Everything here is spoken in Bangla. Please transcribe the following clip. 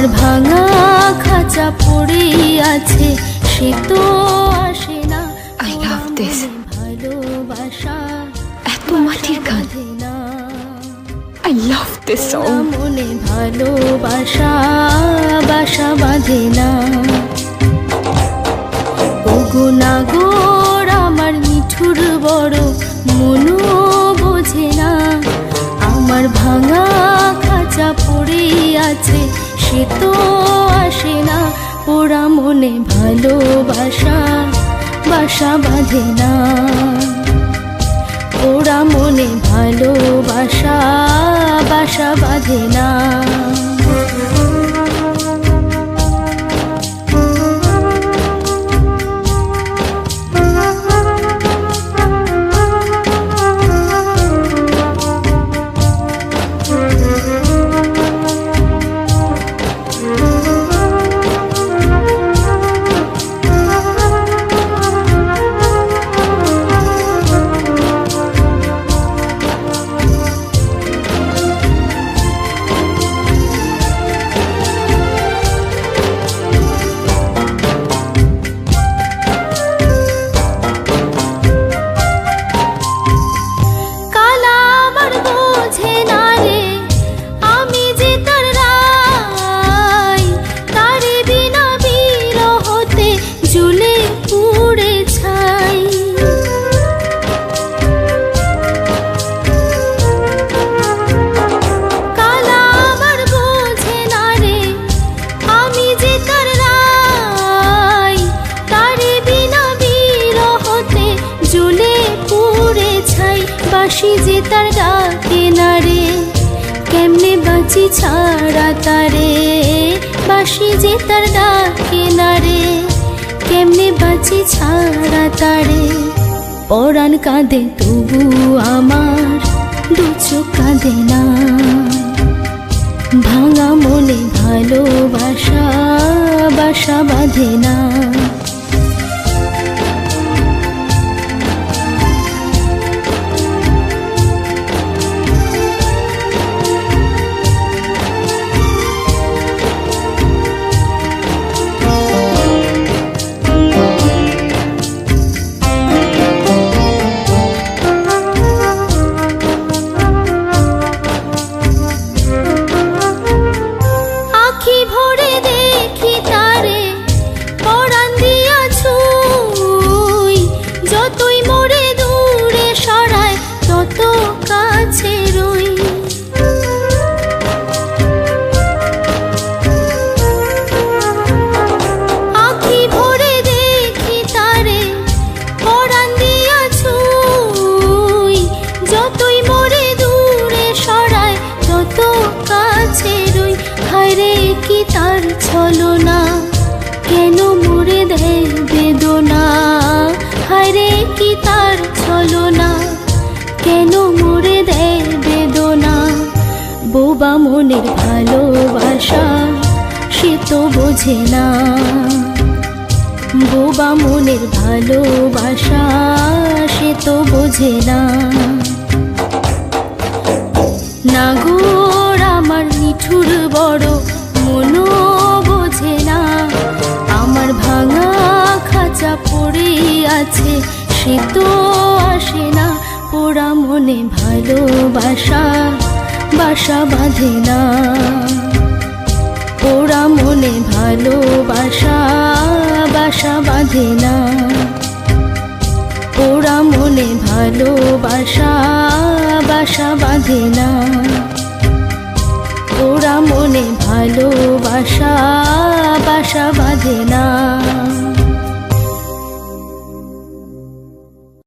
আমার ভাঙা খাঁচা পড়ে আছে, সে তো আসে না। I love this. ভালোবাসা এত মাটির গান। I love this ওরা song. মনে ভালোবাসা বাসা বাঁধে না। ওগো নাগর আমার মিঠুর বড় মনও বোঝে না, আমার ভাঙা খাঁচা পড়ে আছে, সে তো আসে না। ওরা মনে ভালোবাসা বাসা বাঁধে না, ওরা মনে ভালোবাসা বাসা বাঁধে না। বাঁশি যে তার ডাকে না রে, কেমনে বাঁচি ছাড়া তারে। বাঁশি যে তার ডাকে না রে, কেমনে বাঁচি ছাড়া তারে। পরাণ কাঁদে তবু আমার দু চোখ কাঁদে না, ভাঙা মনে ভালোবাসা বাসা বাঁধে না। তার ছলনা কেন মুড়ে দেয় বেদনা, হায়রে কি তার ছলনা কেন মুড়ে দেয় বেদনা। বোবা মনের ভালোবাসা সে তো বোঝে না, বোবা মনের ভালোবাসা সে তো বোঝে না। নাগর আমার মিঠুর বড় মনও বোঝে না, আমার ভাঙা খাঁচা পড়ে আছে, সে তো আসে না। ওরা মনে ভালোবাসা বাসা বাঁধে না, ওরা মনে ভালোবাসা বাসা বাঁধে না, ওরা মনে ভালোবাসা বাসা বাঁধে না, ওরা মনে ভালোবাসা